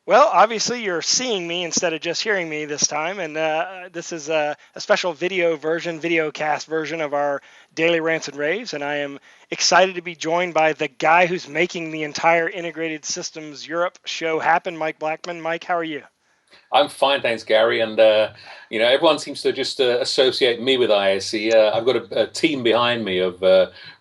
Well, obviously, you're seeing me instead of just hearing me this time, and this is a special video version, VideoCast version of our daily rants and raves. And I am excited to be joined by the guy who's making the entire Integrated Systems Europe show happen, Mike Blackman. Mike, how are you? I'm fine, thanks, Gary. And everyone seems to just associate me with ISE. I've got a team behind me of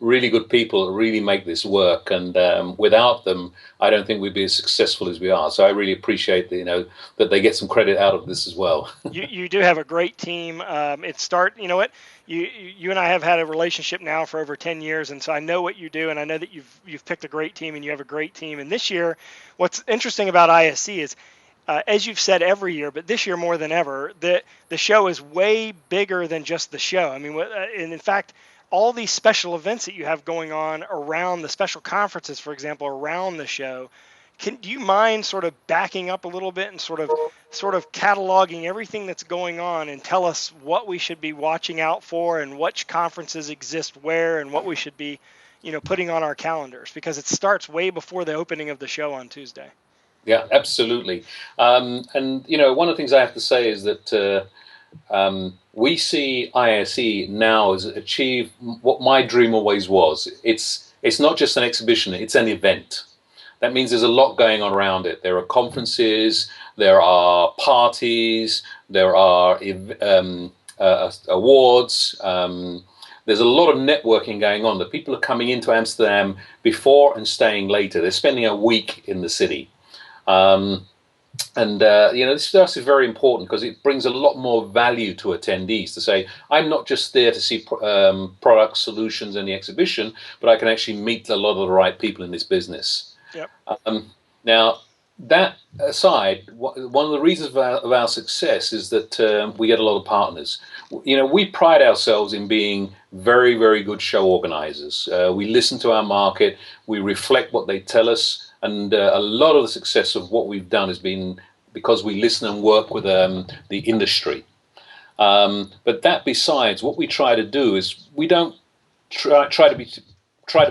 really good people that really make this work, and without them, I don't think we'd be as successful as we are. So I really appreciate that they get some credit out of this as well. You do have a great team. You know what, you and I have had a relationship now for over 10 years, and so I know what you do, and I know that you've picked a great team, and you have a great team. And this year, what's interesting about ISC is, as you've said every year, but this year more than ever, the show is way bigger than just the show. I mean, and in fact, all these special events that you have going on around the special conferences, for example, around the show. Do you mind sort of backing up a little bit and sort of cataloging everything that's going on and tell us what we should be watching out for and which conferences exist where and what we should be, putting on our calendars, because it starts way before the opening of the show on Tuesday. Yeah, absolutely. And one of the things I have to say is that we see ISE now as achieve what my dream always was. It's not just an exhibition; it's an event. That means there's a lot going on around it. There are conferences, there are parties, there are awards. There's a lot of networking going on. The people are coming into Amsterdam before and staying later. They're spending a week in the city. Um, this stuff is very important because it brings a lot more value to attendees to say, I'm not just there to see products, solutions in the exhibition, but I can actually meet a lot of the right people in this business. Yep. Now, that aside, one of the reasons of our success is that we get a lot of partners. We pride ourselves in being very, very good show organizers. We listen to our market, we reflect what they tell us, and a lot of the success of what we've done has been because we listen and work with the industry. But that besides, what we try to do is we don't try to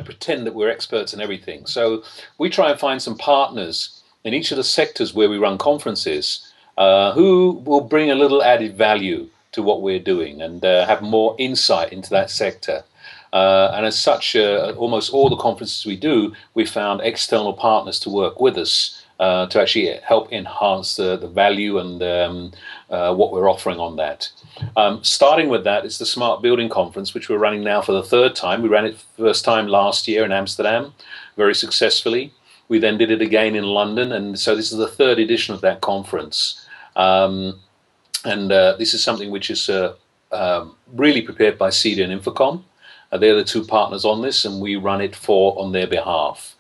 pretend that we're experts in everything. So we try and find some partners in each of the sectors where we run conferences who will bring a little added value to what we're doing and have more insight into that sector. And as such, almost all the conferences we do, we found external partners to work with us to actually help enhance the value and what we're offering on that. Starting with that is the Smart Building Conference, which we're running now for the third time. We ran it for the first time last year in Amsterdam, very successfully. We then did it again in London, and so this is the third edition of that conference. This is something which is really prepared by CEDA and Infocom. They're the two partners on this, and we run it on their behalf.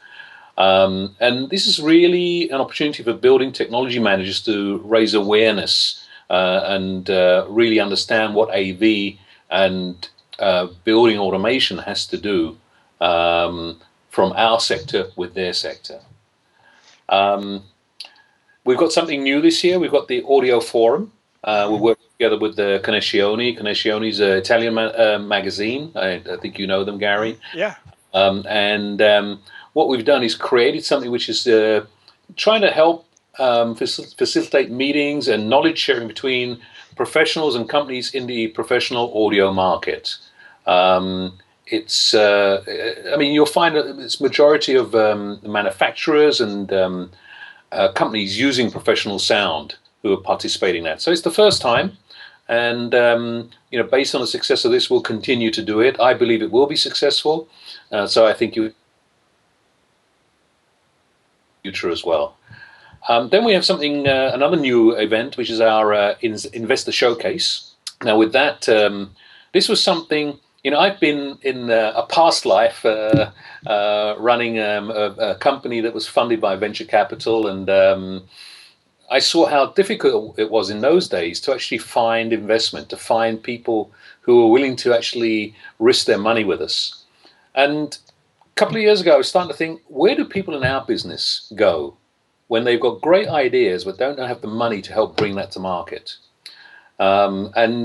And this is really an opportunity for building technology managers to raise awareness and really understand what AV and building automation has to do from our sector with their sector. We've got something new this year. We've got the Audio Forum. We're working together with the Connessione. Connessione is an Italian magazine. I think you know them, Gary. Yeah. What we've done is created something which is trying to help facilitate meetings and knowledge sharing between professionals and companies in the professional audio market. You'll find that it's majority of manufacturers and companies using professional sound who are participating in that. So it's the first time, and based on the success of this, we'll continue to do it. I believe it will be successful, so I think you future as well. Then we have something, another new event, which is our investor showcase. Now, with that, this was something. I've been in a past life running a company that was funded by venture capital, and I saw how difficult it was in those days to actually find investment, to find people who were willing to actually risk their money with us. And a couple of years ago, I was starting to think, where do people in our business go when they've got great ideas but don't have the money to help bring that to market? One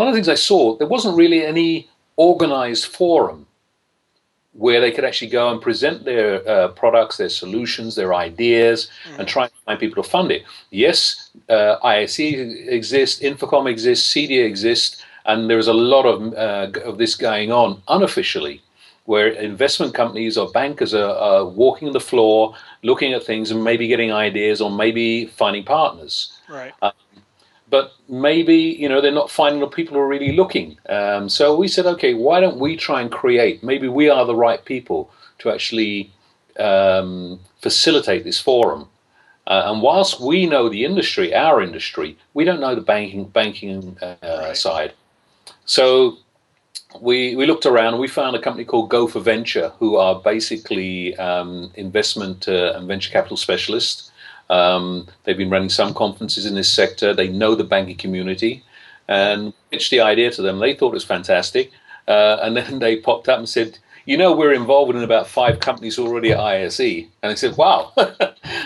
of the things I saw, there wasn't really any organized forum where they could actually go and present their products, their solutions, their ideas, and try and find people to fund it. Yes, ISE exists, Infocom exists, CEDIA exists, and there's a lot of this going on unofficially, where investment companies or bankers are walking the floor, looking at things and maybe getting ideas or maybe finding partners. Right. But maybe they're not finding the people who are really looking. So we said, okay, why don't we try and create? Maybe we are the right people to actually facilitate this forum. And whilst we know the industry, our industry, we don't know the banking Right. side. So we looked around and we found a company called Go for Venture, who are basically investment and venture capital specialists. They've been running some conferences in this sector. They know the banking community, and pitched the idea to them. They thought it was fantastic, and then they popped up and said, we're involved in about 5 companies already at ISE. And I said, wow.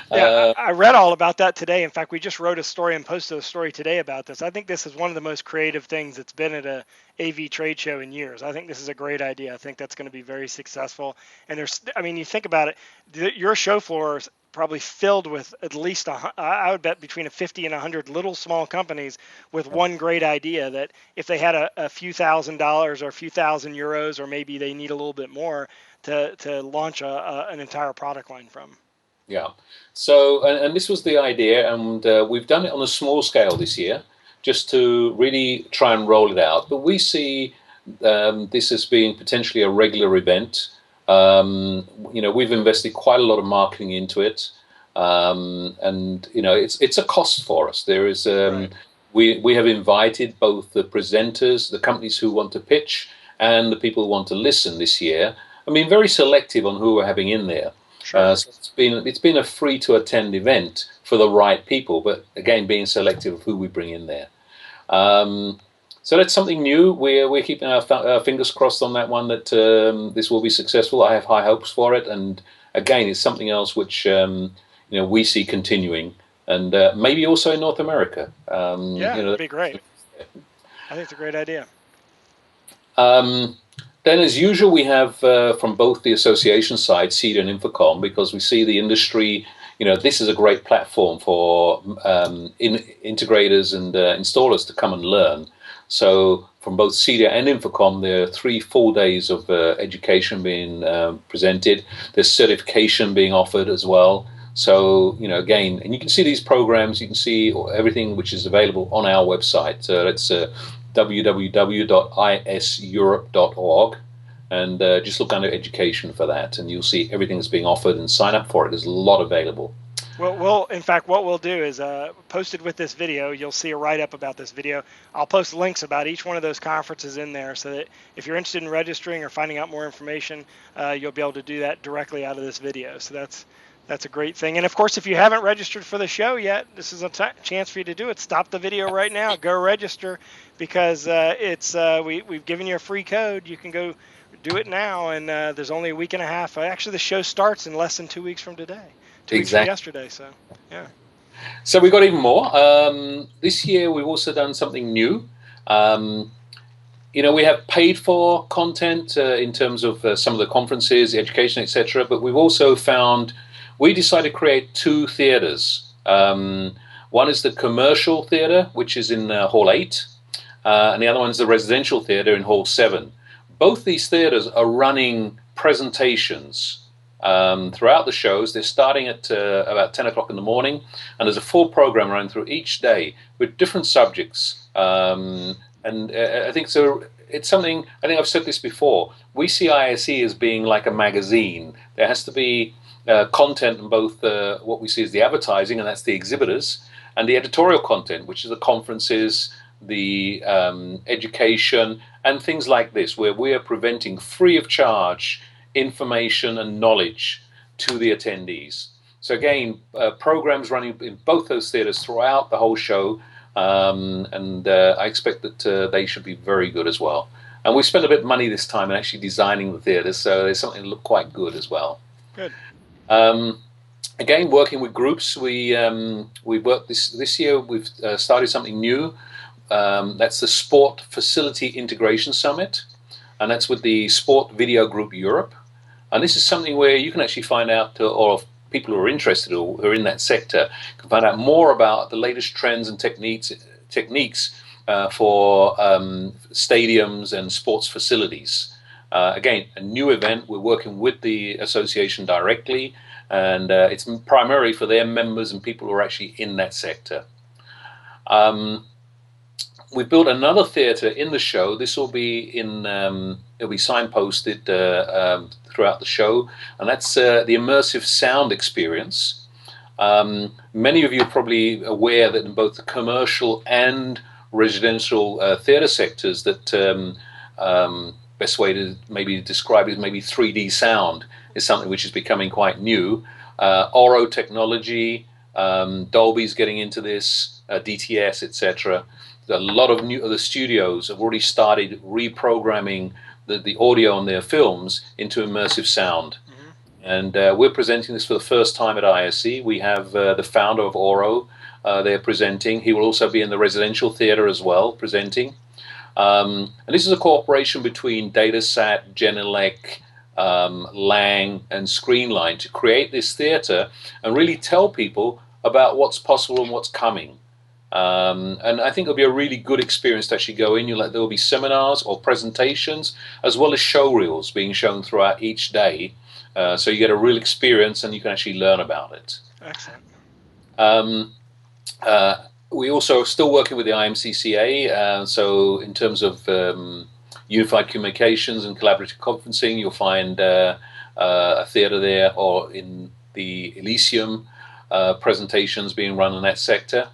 Yeah, I read all about that today. In fact, we just wrote a story and posted a story today about this. I think this is one of the most creative things that's been at a AV trade show in years. I think this is a great idea. I think that's going to be very successful. And you think about it, your show floor is probably filled with at least, I would bet between 50 and 100 little small companies with one great idea that if they had a few $1,000s or a few thousand euros, or maybe they need a little bit more to launch an entire product line from. Yeah. So, and this was the idea, and we've done it on a small scale this year, just to really try and roll it out. But we see this as being potentially a regular event. We've invested quite a lot of marketing into it, and it's a cost for us. There is Right. we have invited both the presenters, the companies who want to pitch, and the people who want to listen this year. I mean, very selective on who we're having in there. Sure. So it's been a free to attend event for the right people, but again, being selective of who we bring in there. So that's something new. We're keeping our fingers crossed on that one, that this will be successful. I have high hopes for it, and again, it's something else which we see continuing, and maybe also in North America. Yeah, that'd be great. I think it's a great idea. Then, as usual, we have from both the association side, CEDA and Infocom, because we see the industry. This is a great platform for integrators and installers to come and learn. So, from both CEDA and Infocom, there are 3 full days of education being presented. There's certification being offered as well. So, again, and you can see these programs. You can see everything which is available on our website. That's www.iseurope.org, and just look under education for that, and you'll see everything that's being offered, and sign up for it. There's a lot available. Well, in fact, what we'll do is posted with this video, you'll see a write-up about this video. I'll post links about each one of those conferences in there, so that if you're interested in registering or finding out more information, you'll be able to do that directly out of this video. So that's a great thing. And of course, if you haven't registered for the show yet, this is a chance for you to do it. Stop the video right now. Go register, because we've given you a free code. You can go do it now, and there's only a week and a half. Actually, the show starts in less than 2 weeks from today. 2 weeks from yesterday. So yeah. So we got even more. This year we've also done something new. We have paid for content in terms of some of the conferences, education, etc. But we've also we decided to create 2 theaters. One is the commercial theater, which is in Hall 8, and the other one is the residential theater in Hall 7. Both these theaters are running presentations throughout the shows. They're starting at about 10 o'clock in the morning, and there's a full program running through each day with different subjects. And I think so. It's something, I think I've said this before. We see ISE as being like a magazine. There has to be content in both what we see as the advertising, and that's the exhibitors, and the editorial content, which is the conferences, the education, and things like this, where we are presenting free of charge information and knowledge to the attendees. So again, programs running in both those theaters throughout the whole show, and I expect that they should be very good as well. And we spent a bit of money this time in actually designing the theaters, so there's something that look quite good as well. Good. Again, working with groups, we worked this year. We've started something new. That's the Sport Facility Integration Summit, and that's with the Sport Video Group Europe. And this is something where you can actually find out, or if people who are interested or who are in that sector can find out more about the latest trends and techniques for stadiums and sports facilities. Again, a new event. We're working with the association directly, and it's primarily for their members and people who are actually in that sector. We built another theatre in the show. This will be it'll be signposted throughout the show, and that's the immersive sound experience. Many of you are probably aware that in both the commercial and residential theatre sectors, that best way to maybe describe it is maybe 3D sound is something which is becoming quite new. Oro technology, Dolby's getting into this, DTS, etc. A lot of the studios have already started reprogramming the audio on their films into immersive sound. And we're presenting this for the first time at ISE. We have the founder of Oro there presenting. He will also be in the residential theatre as well, presenting. And this is a cooperation between Datasat, Genelec, Lang, and Screenline to create this theatre and really tell people about what's possible and what's coming. And I think it'll be a really good experience to actually go in. There will be seminars or presentations, as well as show reels being shown throughout each day. So you get a real experience and you can actually learn about it. Excellent. We also are still working with the IMCCA. So in terms of unified communications and collaborative conferencing, you'll find a theatre there, or in the Elysium presentations being run in that sector.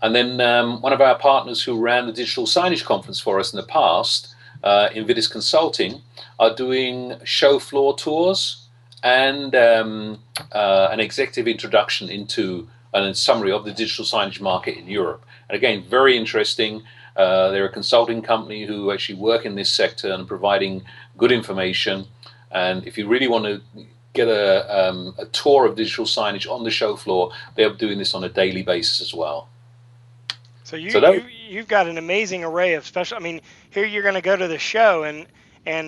And then one of our partners who ran the digital signage conference for us in the past, Invidis Consulting, are doing show floor tours and an executive introduction into and a summary of the digital signage market in Europe. And again, very interesting. They're a consulting company who actually work in this sector and providing good information. And if you really want to get a tour of digital signage on the show floor, they're doing this on a daily basis as well. So you've got an amazing array of special. I mean, here you're going to go to the show, and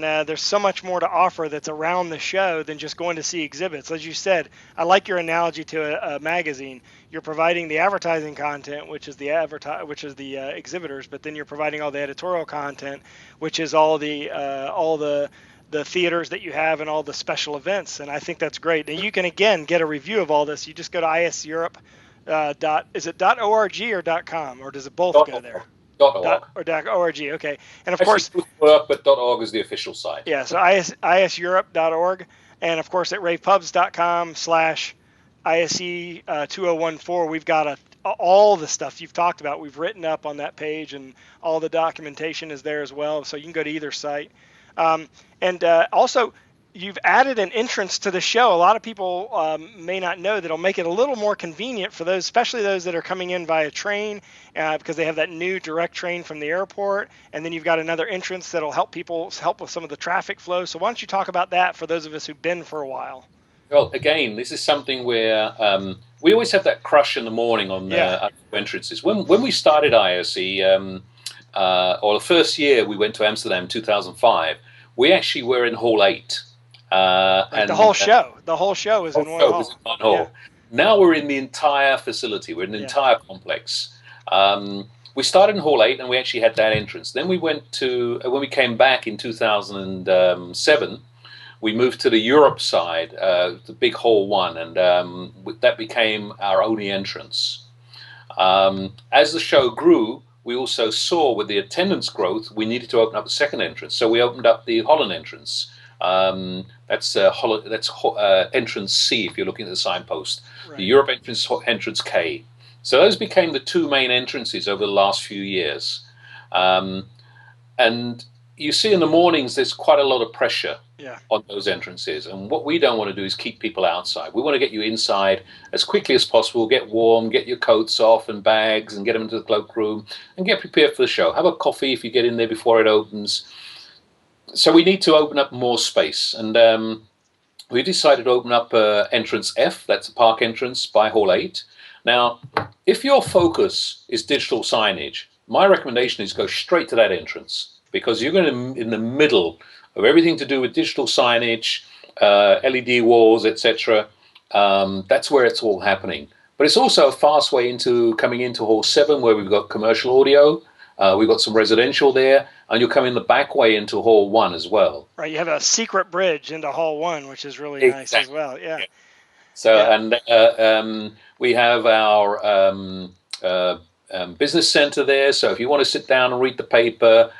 there's so much more to offer that's around the show than just going to see exhibits. As you said, I like your analogy to a magazine. You're providing the advertising content, which is the exhibitors, but then you're providing all the editorial content, which is all the theaters that you have and all the special events. And I think that's great. And you can again get a review of all this. You just go to IS Europe. Is it .org or .com, or does it both go there? .org. .org, okay. And of Actually, course, work, but .org is the official site. Yeah, so iseurope.org, and of course at ravepubs.com/ISE2014, we've got all the stuff you've talked about. We've written up on that page, and all the documentation is there as well, so you can go to either site. And also, you've added an entrance to the show. A lot of people may not know that it'll make it a little more convenient for those, especially those that are coming in via train, because they have that new direct train from the airport. And then you've got another entrance that'll help with some of the traffic flow. So why don't you talk about that for those of us who've been for a while? Well, again, this is something where we always have that crush in the morning on entrances. When we started ISE, or the first year we went to Amsterdam, 2005, we actually were in Hall 8. And the whole show was in one hall. Yeah. Now we're in the entire facility. We're in the entire complex. We started in Hall 8, and we actually had that entrance. Then we went to, when we came back in 2007, we moved to the Europe side, the big Hall 1, and that became our only entrance. As the show grew, we also saw with the attendance growth, we needed to open up a second entrance. So we opened up the Holland entrance. That's entrance C if you're looking at the signpost. Right. The Europe entrance K. So those became the two main entrances over the last few years. And you see in the mornings there's quite a lot of pressure on those entrances. And what we don't want to do is keep people outside. We want to get you inside as quickly as possible, get warm, get your coats off and bags, and get them into the cloakroom and get prepared for the show. Have a coffee if you get in there before it opens. So we need to open up more space, and we decided to open up entrance F. That's a park entrance by Hall 8. Now, if your focus is digital signage, my recommendation is go straight to that entrance, because you're going to in the middle of everything to do with digital signage, LED walls, etc. That's where it's all happening. But it's also a fast way into coming into Hall 7, where we've got commercial audio, we've got some residential there, and you'll come in the back way into Hall 1 as well. Right. You have a secret bridge into Hall 1, which is really nice as Exactly. well. Yeah. So, Yeah. and we have our business center there. So if you want to sit down and read the paper,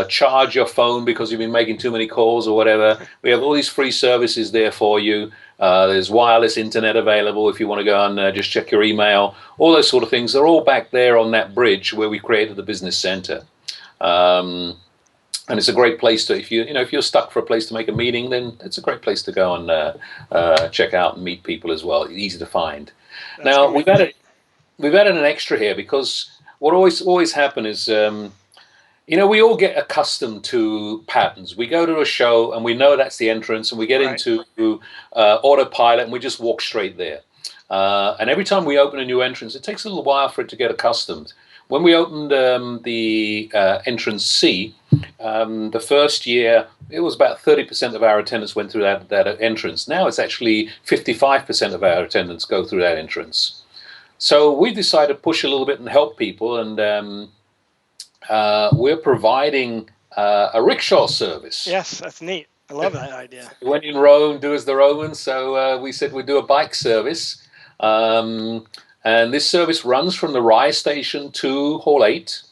charge your phone because you've been making too many calls or whatever, we have all these free services there for you. There's wireless internet available if you want to go and just check your email. All those sort of things. They're all back there on that bridge where we created the business center. And it's a great place to, if you're stuck for a place to make a meeting, then it's a great place to go and check out and meet people as well. It's easy to find. That's Now gonna be great. we've added an extra here because what always happen is we all get accustomed to patterns. We go to a show and we know that's the entrance, and we get Right. into autopilot and we just walk straight there. And every time we open a new entrance, it takes a little while for it to get accustomed. When we opened the entrance C, the first year, it was about 30% of our attendance went through that entrance. Now it's actually 55% of our attendance go through that entrance. So we decided to push a little bit and help people, and we're providing a rickshaw service. Yes, that's neat. I love that idea. When in Rome, do as the Romans. So we said we'd do a bike service. And this service runs from the Rye station to Hall 8.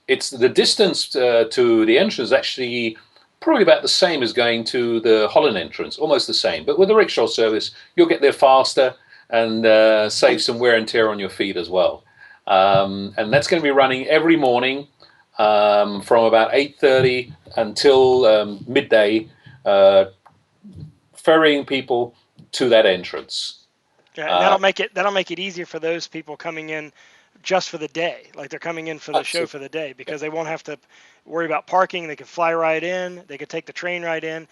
It's the distance to the entrance actually probably about the same as going to the Holland entrance, almost the same. But with the rickshaw service, you'll get there faster and save some wear and tear on your feet as well. And that's going to be running every morning from about 8:30 until midday, ferrying people to that entrance. Yeah, and that'll make it easier for those people coming in just for the day. Like they're coming in for the show for the day, because they won't have to worry about parking. They can fly right in. They can take the train right in,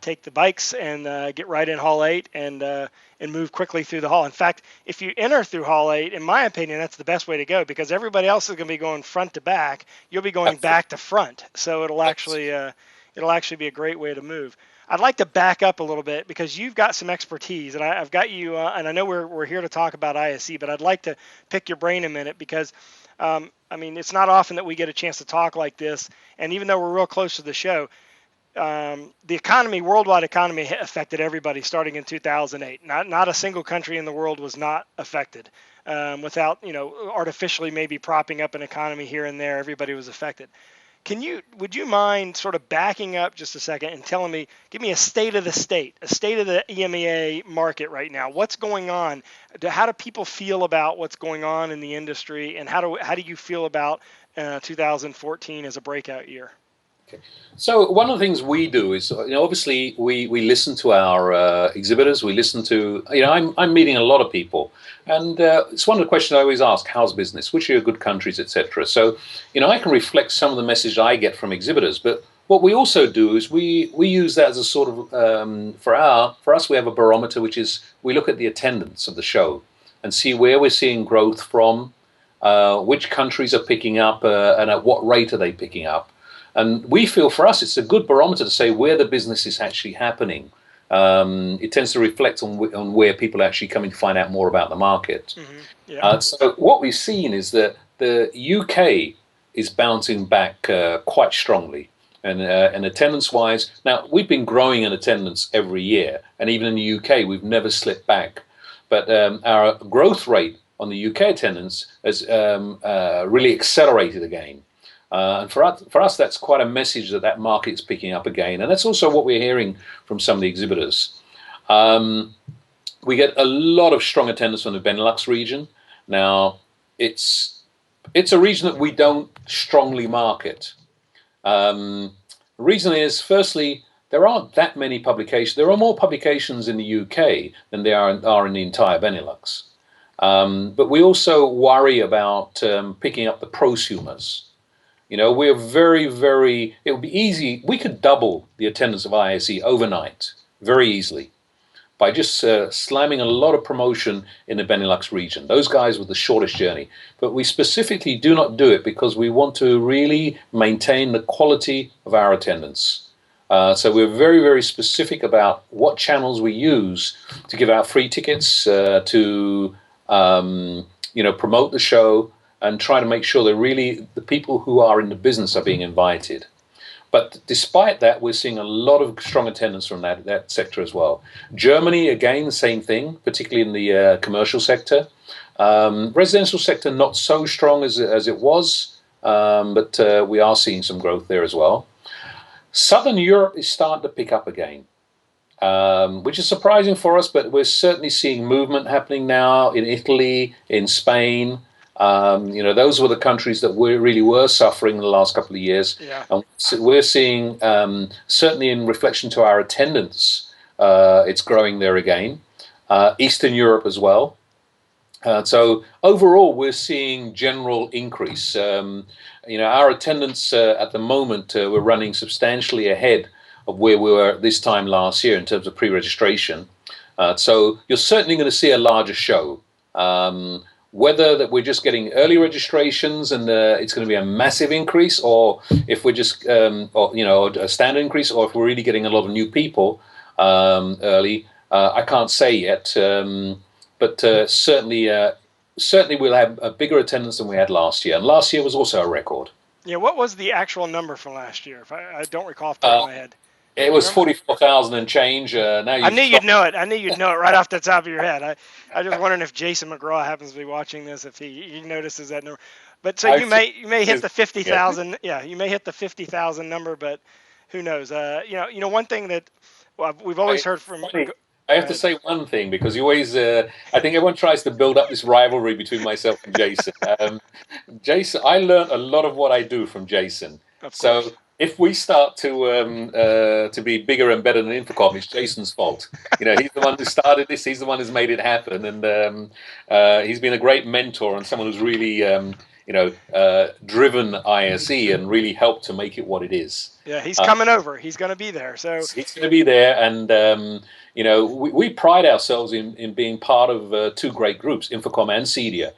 take the bikes and get right in Hall 8 and move quickly through the hall. In fact, if you enter through Hall 8, in my opinion, that's the best way to go, because everybody else is going to be going front to back. You'll be going back to front, so it'll actually be a great way to move. I'd like to back up a little bit, because you've got some expertise, and I've got you, and I know we're here to talk about ISE, but I'd like to pick your brain a minute, because I mean, it's not often that we get a chance to talk like this, and even though we're real close to the show, the worldwide economy affected everybody starting in 2008. Not a single country in the world was not affected. Without artificially maybe propping up an economy here and there, everybody was affected. Would you mind sort of backing up just a second and give me a state of the EMEA market right now? What's going on? How do people feel about what's going on in the industry, and how do you feel about 2014 as a breakout year? Okay. So one of the things we do is, obviously we listen to our exhibitors. We listen to, I'm meeting a lot of people, and it's one of the questions I always ask: how's business? Which are your good countries, etc. So, I can reflect some of the message I get from exhibitors. But what we also do is we use that as a sort of for us we have a barometer, which is we look at the attendance of the show and see where we're seeing growth from, which countries are picking up, and at what rate are they picking up. And we feel for us it's a good barometer to say where the business is actually happening. It tends to reflect on where people are actually coming to find out more about the market. Mm-hmm. Yeah. So what we've seen is that the UK is bouncing back quite strongly, and attendance-wise. Now, we've been growing in attendance every year, and even in the UK, we've never slipped back. But our growth rate on the UK attendance has really accelerated again. And for us, that's quite a message that market's picking up again. And that's also what we're hearing from some of the exhibitors. We get a lot of strong attendance from the Benelux region. Now, it's a region that we don't strongly market. The reason is, firstly, there aren't that many publications. There are more publications in the UK than there are in the entire Benelux. But we also worry about picking up the prosumers. We're very, very, it would be easy. We could double the attendance of ISE overnight, very easily, by just slamming a lot of promotion in the Benelux region. Those guys with the shortest journey. But we specifically do not do it because we want to really maintain the quality of our attendance. So we're very, very specific about what channels we use to give out free tickets, to promote the show, and try to make sure that really the people who are in the business are being invited. But despite that, we're seeing a lot of strong attendance from that sector as well. Germany, again, the same thing, particularly in the commercial sector. Residential sector, not so strong as it was, but we are seeing some growth there as well. Southern Europe is starting to pick up again, which is surprising for us, but we're certainly seeing movement happening now in Italy, in Spain. Those were the countries that really were suffering in the last couple of years. Yeah. And we're seeing, certainly in reflection to our attendance, it's growing there again. Eastern Europe as well. So overall, we're seeing general increase. Our attendance at the moment, we're running substantially ahead of where we were this time last year in terms of pre-registration. So you're certainly going to see a larger show. Whether that we're just getting early registrations and it's going to be a massive increase, or if we're just a standard increase, or if we're really getting a lot of new people early, I can't say yet. But certainly we'll have a bigger attendance than we had last year. And last year was also a record. Yeah, what was the actual number from last year? If I don't recall off the top of my head. It was 44,000 and change. Now I knew you'd know it. I knew you'd know it right off the top of your head. I just wondering if Jason McGraw happens to be watching this, if he notices that number. But so you may hit the 50,000. Yeah, you may hit the 50,000 number, but who knows? One thing that we've always heard from. I have to say one thing, because you always, I think everyone tries to build up this rivalry between myself and Jason. Jason, I learned a lot of what I do from Jason. So if we start to be bigger and better than Infocom, it's Jason's fault. He's the one who started this. He's the one who's made it happen, and he's been a great mentor and someone who's really, driven ISE and really helped to make it what it is. Yeah, he's coming over. He's going to be there. So he's going to be there, and we pride ourselves in being part of two great groups, Infocom and CEDIA.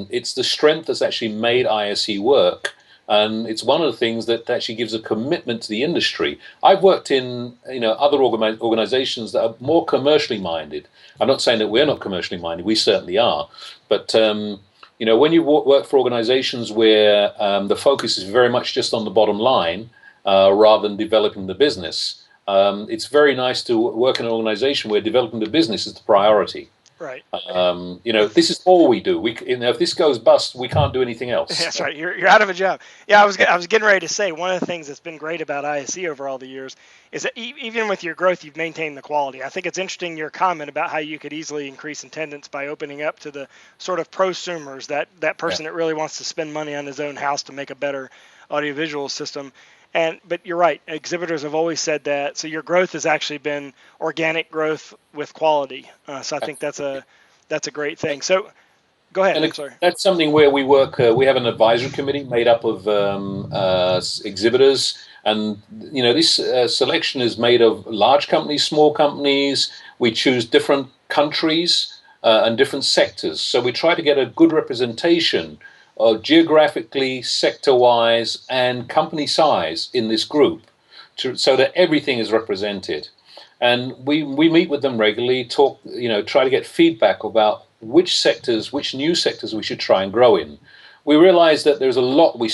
It's the strength that's actually made ISE work. And it's one of the things that actually gives a commitment to the industry. I've worked in other organizations that are more commercially minded. I'm not saying that we're not commercially minded. We certainly are. But when you work for organizations where the focus is very much just on the bottom line rather than developing the business, it's very nice to work in an organization where developing the business is the priority. Right. This is all we do. If this goes bust, we can't do anything else. That's right. You're out of a job. Yeah, I was getting ready to say, one of the things that's been great about ISE over all the years is that even with your growth, you've maintained the quality. I think it's interesting, your comment about how you could easily increase attendance by opening up to the sort of prosumers, that person that really wants to spend money on his own house to make a better audiovisual system. But you're right. Exhibitors have always said that. So your growth has actually been organic growth with quality. So I think that's a great thing. So go ahead. And that's something where we work. We have an advisory committee made up of exhibitors, and this selection is made of large companies, small companies. We choose different countries and different sectors. So we try to get a good representation geographically, sector-wise, and company size in this group, so that everything is represented. And we meet with them regularly, talk, try to get feedback about which new sectors we should try and grow in. We realize that there's a lot we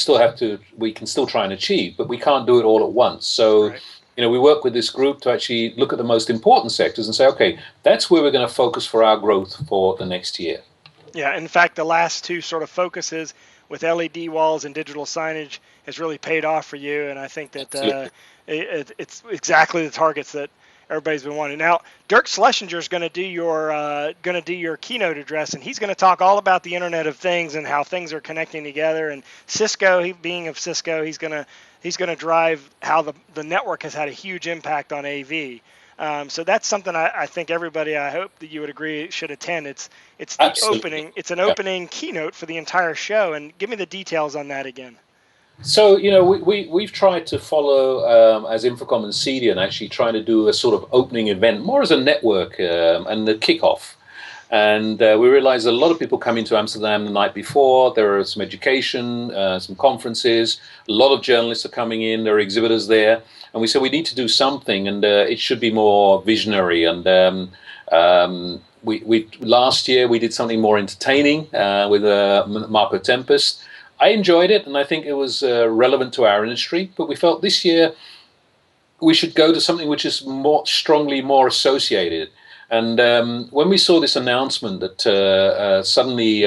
can still try and achieve, but we can't do it all at once. So, we work with this group to actually look at the most important sectors and say, okay, that's where we're going to focus for our growth for the next year. Yeah, in fact, the last two sort of focuses with LED walls and digital signage has really paid off for you, and I think that it's exactly the targets that everybody's been wanting. Now, Dirk Schlesinger is going to do your keynote address, and he's going to talk all about the Internet of Things and how things are connecting together. And Cisco, being of Cisco, he's going to drive how the network has had a huge impact on AV. So that's something I think everybody, I hope that you would agree, should attend. It's the opening. It's an opening keynote for the entire show. And give me the details on that again. So, we've tried to follow, as Infocom and CDN, actually trying to do a sort of opening event, more as a network and the kickoff. And we realized a lot of people come into Amsterdam the night before. There are some education, some conferences. A lot of journalists are coming in. There are exhibitors there. And we said we need to do something, and it should be more visionary. And we last year we did something more entertaining with Marco Tempest. I enjoyed it, and I think it was relevant to our industry. But we felt this year we should go to something which is more strongly more associated. And when we saw this announcement that suddenly,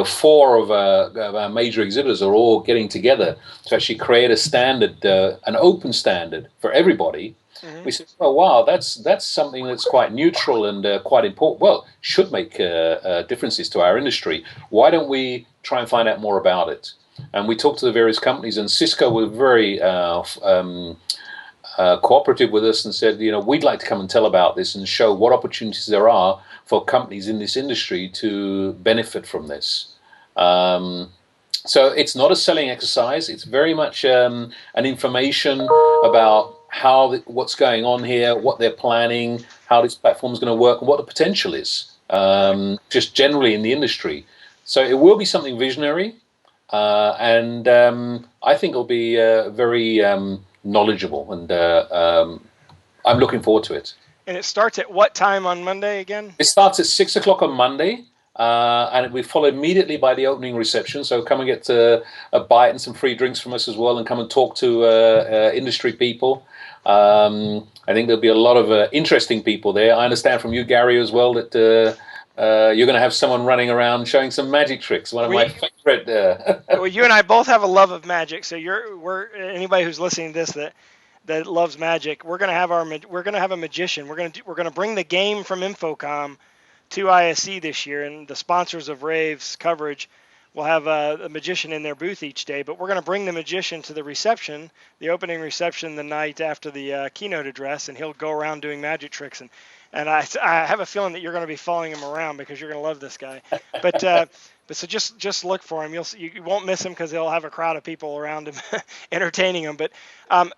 four of our major exhibitors are all getting together to actually create a standard, an open standard for everybody, Hmm. we said, "Oh wow, that's something that's quite neutral and quite important. Well, should make differences to our industry. Why don't we try and find out more about it?" And we talked to the various companies, and Cisco were very cooperative with us and said, we'd like to come and tell about this and show what opportunities there are for companies in this industry to benefit from this. So it's not a selling exercise. It's very much an information about what's going on here, what they're planning, how this platform is going to work, and what the potential is, Right. just generally in the industry. So it will be something visionary, and I think it'll be very knowledgeable, and I'm looking forward to it. And it starts at what time on Monday again? It starts at 6 o'clock on Monday, and we follow immediately by the opening reception. So come and get a bite and some free drinks from us as well, and come and talk to industry people. I think there'll be a lot of interesting people there. I understand from you, Gary, as well, that you're going to have someone running around showing some magic tricks. One of my We favorite. well, you and I both have a love of magic, so we're anybody who's listening to this that loves magic. We're gonna have a magician. We're gonna bring the game from Infocom to ISE this year, and the sponsors of Rave's coverage will have a magician in their booth each day. But we're going to bring the magician to the reception, the opening reception, the night after the keynote address, and he'll go around doing magic tricks. And I have a feeling that you're going to be following him around because you're going to love this guy. But but so just look for him. You won't miss him because he'll have a crowd of people around him entertaining him. But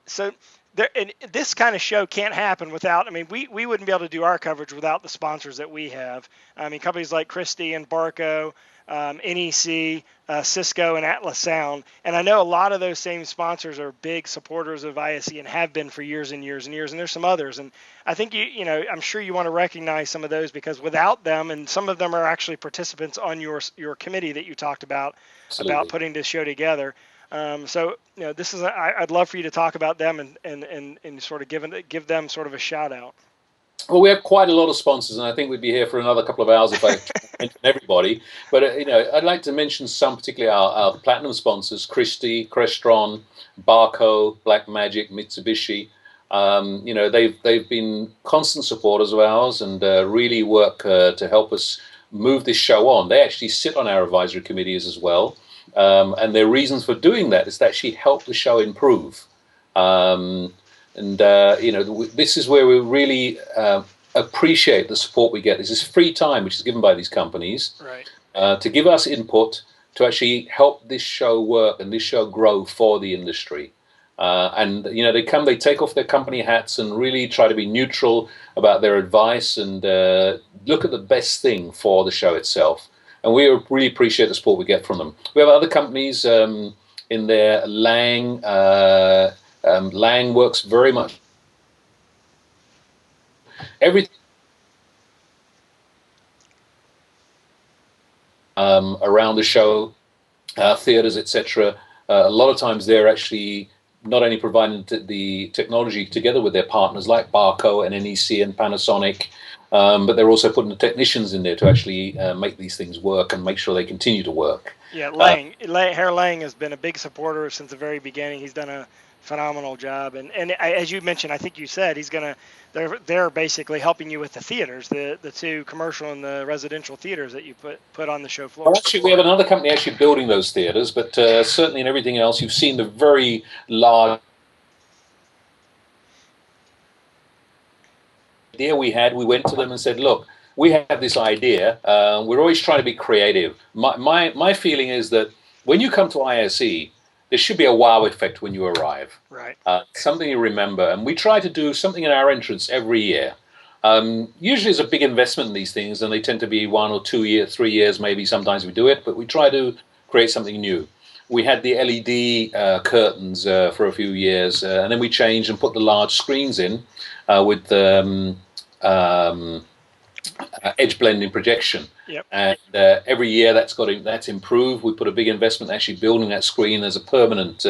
so there, and this kind of show can't happen without. I mean, we wouldn't be able to do our coverage without the sponsors that we have. I mean, companies like Christie and Barco, NEC, Cisco, and Atlas Sound. And I know a lot of those same sponsors are big supporters of ISE and have been for years and years and years. And there's some others. And I think I'm sure you want to recognize some of those because without them, and some of them are actually participants on your committee that you talked about Absolutely. putting this show together. So this is I'd love for you to talk about them and sort of give them sort of a shout out. Well, we have quite a lot of sponsors, and I think we'd be here for another couple of hours if I mentioned everybody. But I'd like to mention some, particularly our platinum sponsors: Christie, Crestron, Barco, Blackmagic, Mitsubishi. They've been constant supporters of ours and really work to help us move this show on. They actually sit on our advisory committees as well, and their reasons for doing that is to actually help the show improve. Um, and this is where we really appreciate the support we get. This is free time which is given by these companies Right. to give us input to actually help this show work and this show grow for the industry. And they take off their company hats and really try to be neutral about their advice and look at the best thing for the show itself. And we really appreciate the support we get from them. We have other companies in there. Lang works very much everything around the show, theaters, etc. A lot of times they're actually not only providing the technology together with their partners like Barco and NEC and Panasonic, but they're also putting the technicians in there to actually make these things work and make sure they continue to work. Yeah, Uh, Herr Lang has been a big supporter since the very beginning. He's done a phenomenal job, and as you mentioned, I think you said they're basically helping you with the theaters, the two commercial and the residential theaters that you put on the show well, floor. actually, we have another company actually building those theaters, but certainly in everything else, you've seen the very large idea we had. We went to them and said, "Look, we have this idea. We're always trying to be creative." My feeling is that when you come to ISE, there should be a wow effect when you arrive. Right. Something you remember. And we try to do something in our entrance every year. Usually it's a big investment in these things, and they tend to be 1 or 2 years, 3 years, maybe sometimes we do it, but we try to create something new. We had the LED curtains for a few years, and then we changed and put the large screens in with um, edge blending projection. Yep. And every year that's improved. We put a big investment actually building that screen as a permanent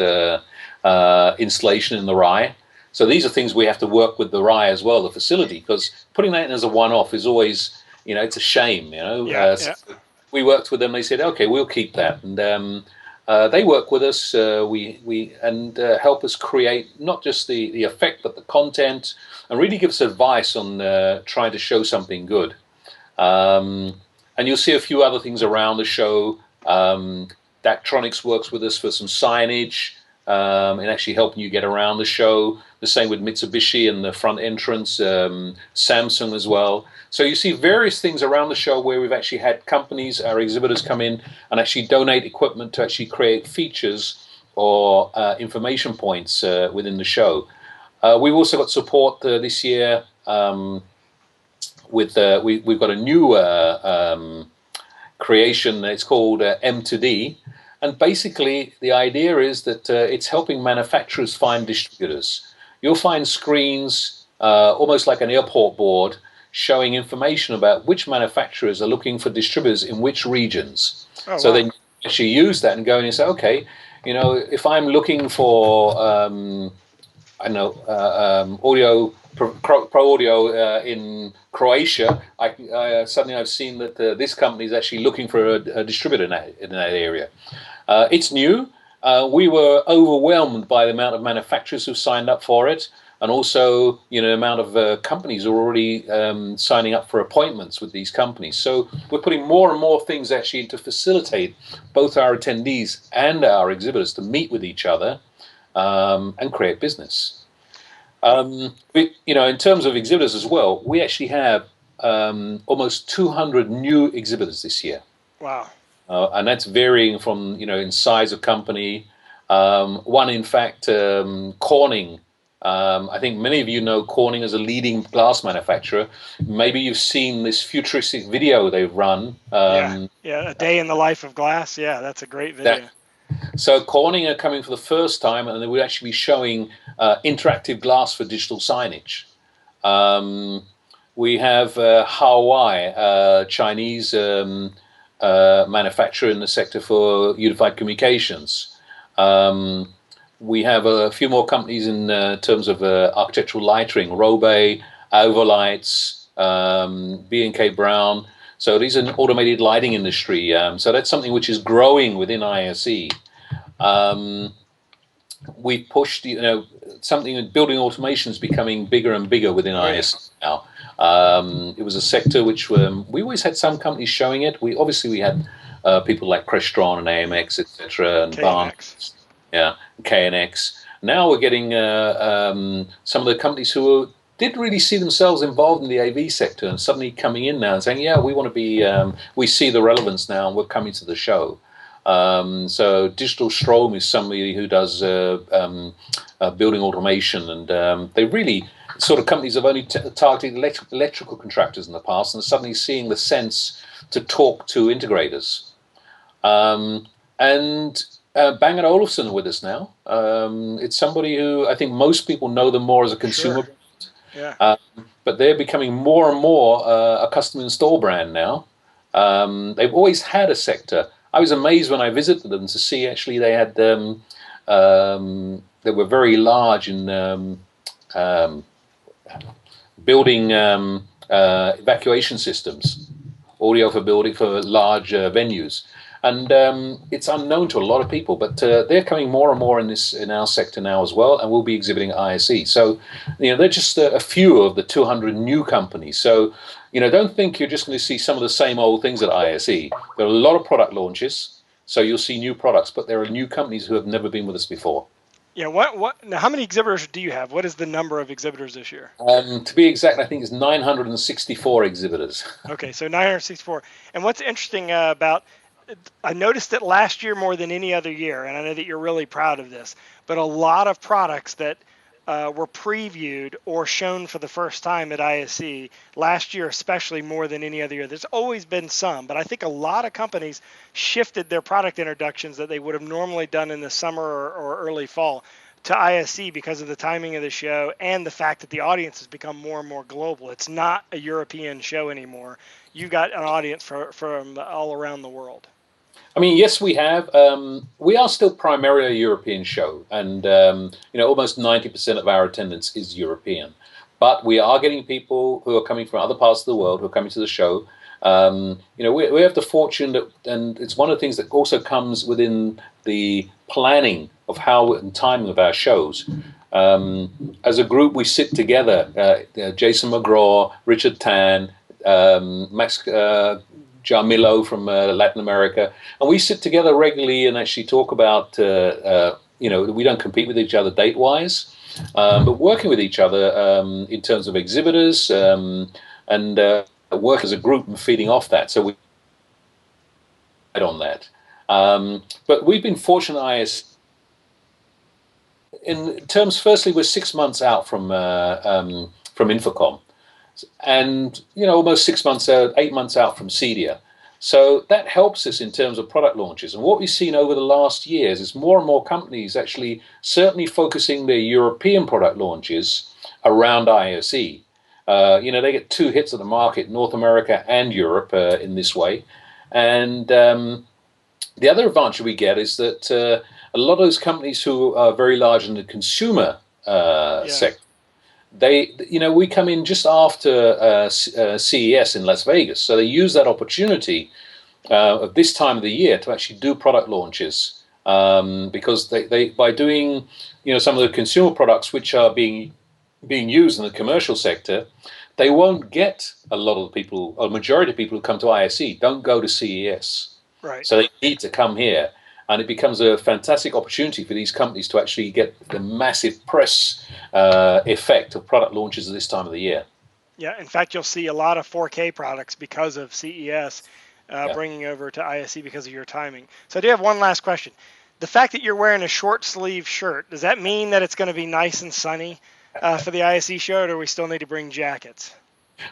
installation in the RAI. So these are things we have to work with the RAI as well, the facility, because putting that in as a one-off is always, it's a shame. Yeah. So Yeah. we worked with them. They said, okay, we'll keep that, and they work with us. Help us create not just the effect, but the content, and really give us advice on trying to show something good. And you'll see a few other things around the show. Daktronics works with us for some signage and actually helping you get around the show. The same with Mitsubishi and the front entrance, Samsung as well. So you see various things around the show where we've actually had companies, our exhibitors come in and actually donate equipment to actually create features or information points within the show. We've also got support this year with we've got a new creation. It's called M2D, and basically the idea is that it's helping manufacturers find distributors. You'll find screens almost like an airport board showing information about which manufacturers are looking for distributors in which regions. Oh, So wow. then you actually use that and go in and say, okay, if I'm looking for I don't know, audio pro audio in Croatia. Suddenly I've seen that this company is actually looking for a distributor in that area. It's new. We were overwhelmed by the amount of manufacturers who've signed up for it, and also the amount of companies who are already signing up for appointments with these companies. So we're putting more and more things actually to facilitate both our attendees and our exhibitors to meet with each other and create business. In terms of exhibitors as well, we actually have almost 200 new exhibitors this year. Wow. And that's varying from, in size of company. One, in fact, Corning. I think many of you know Corning as a leading glass manufacturer. Maybe you've seen this futuristic video they've run. Yeah. Yeah. A day in the life of glass. Yeah, that's a great video. So Corning are coming for the first time, and they will actually be showing interactive glass for digital signage. We have Huawei, Chinese manufacturer in the sector for unified communications. We have a few more companies in terms of architectural lighting, Robe, Overlights, B&K Brown. So these are an automated lighting industry. So that's something which is growing within ISE. We pushed, something in building automation is becoming bigger and bigger within ISE now. It was a sector which we always had some companies showing it. We had people like Crestron and AMX, etc., and KNX. KNX. Now we're getting some of the companies who did really see themselves involved in the AV sector and suddenly coming in now and saying, yeah, we want to be, we see the relevance now and we're coming to the show. So Digital Strom is somebody who does building automation, and they really sort of companies have only targeted electrical contractors in the past, and suddenly seeing the sense to talk to integrators. And Bang & Olufsen are with us now. It's somebody who I think most people know them more as a consumer brand. Yeah. But they're becoming more and more a custom install brand now. They've always had a sector. I was amazed when I visited them to see actually they had they were very large in building evacuation systems, audio for building for large venues, and it's unknown to a lot of people. But they're coming more and more in our sector now as well, and we'll be exhibiting at ISE. So they're just a few of the 200 new companies. So don't think you're just going to see some of the same old things at ISE. There are a lot of product launches, so you'll see new products, but there are new companies who have never been with us before. Yeah. Now, how many exhibitors do you have? What is the number of exhibitors this year? To be exact, I think it's 964 exhibitors. Okay, so 964. And what's interesting about I noticed it last year more than any other year, and I know that you're really proud of this, but a lot of products that were previewed or shown for the first time at ISE last year, especially more than any other year. There's always been some, but I think a lot of companies shifted their product introductions that they would have normally done in the summer or early fall to ISE because of the timing of the show and the fact that the audience has become more and more global. It's not a European show anymore. You've got an audience from all around the world. I mean, yes, we have. We are still primarily a European show, and almost 90% of our attendance is European. But we are getting people who are coming from other parts of the world who are coming to the show. We have the fortune that, and it's one of the things that also comes within the planning of how and timing of our shows. As a group, we sit together. Jason McGraw, Richard Tan, Max Jarmillo from Latin America, and we sit together regularly and actually talk about. We don't compete with each other date-wise, but working with each other in terms of exhibitors and work as a group and feeding off that. So we on that. But we've been fortunate, in terms. Firstly, we're 6 months out from Infocom, and almost 6 months out, 8 months out from CEDIA. So that helps us in terms of product launches. And what we've seen over the last years is more and more companies actually certainly focusing their European product launches around ISE. They get two hits of the market, North America and Europe, in this way. And the other advantage we get is that a lot of those companies who are very large in the consumer sector, we come in just after CES in Las Vegas, so they use that opportunity of this time of the year to actually do product launches, because they by doing some of the consumer products which are being used in the commercial sector, they won't get a lot of people, a majority of people who come to ISE don't go to CES, Right. so they need to come here. And it becomes a fantastic opportunity for these companies to actually get the massive press effect of product launches at this time of the year. Yeah. In fact, you'll see a lot of 4K products because of CES Yeah. bringing over to ISE because of your timing. So I do have one last question. The fact that you're wearing a short sleeve shirt, does that mean that it's going to be nice and sunny for the ISE show, or do we still need to bring jackets?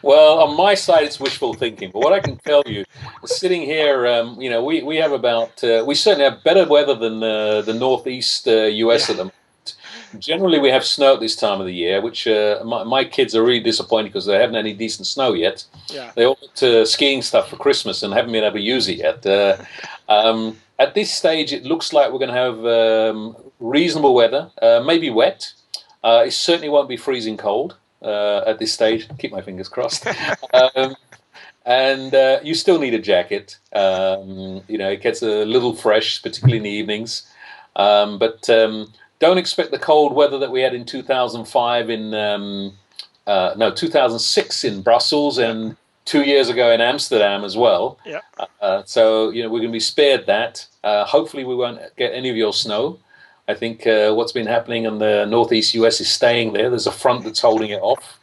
Well, on my side, it's wishful thinking. But what I can tell you, sitting here, we have we certainly have better weather than the northeast US at Yeah. the moment. Generally, we have snow at this time of the year, which my kids are really disappointed because they haven't had any decent snow yet. Yeah. They all got skiing stuff for Christmas and haven't been able to use it yet. At this stage, it looks like we're going to have reasonable weather, maybe wet. It certainly won't be freezing cold at this stage. Keep my fingers crossed. And you still need a jacket. It gets a little fresh, particularly in the evenings. But don't expect the cold weather that we had in 2005 no, 2006 in Brussels, and 2 years ago in Amsterdam as well. Yeah. So we're going to be spared that. Hopefully we won't get any of your snow. I think what's been happening in the northeast US is staying there. There's a front that's holding it off.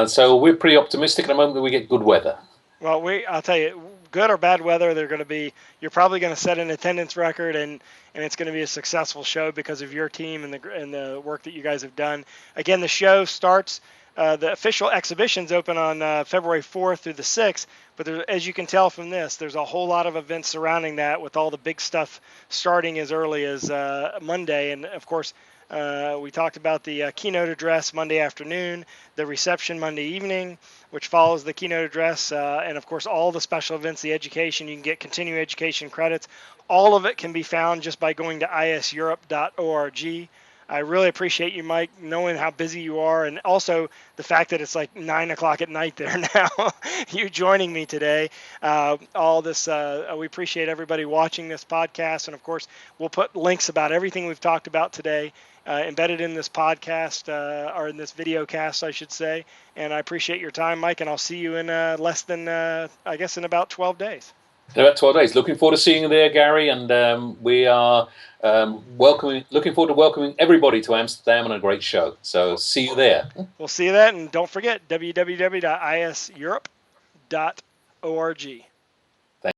So we're pretty optimistic at the moment that we get good weather. Well, I'll tell you, good or bad weather, they're going to be. You're probably going to set an attendance record, and it's going to be a successful show because of your team and the work that you guys have done. Again, the show starts. The official exhibition's open on February 4th through the 6th, but as you can tell from this, there's a whole lot of events surrounding that, with all the big stuff starting as early as Monday. And of course, we talked about the keynote address Monday afternoon, the reception Monday evening, which follows the keynote address, and of course all the special events, the education. You can get continuing education credits. All of it can be found just by going to iseurope.org. I really appreciate you, Mike, knowing how busy you are, and also the fact that it's like 9 o'clock at night there now. You joining me today. All this, we appreciate everybody watching this podcast, and of course, we'll put links about everything we've talked about today embedded in this podcast, or in this video cast, I should say. And I appreciate your time, Mike, and I'll see you in less than, I guess, in about 12 days. About 12 days. Looking forward to seeing you there, Gary, and we are looking forward to welcoming everybody to Amsterdam and a great show. So see you there. We'll see you then, and don't forget www.iseurope.org.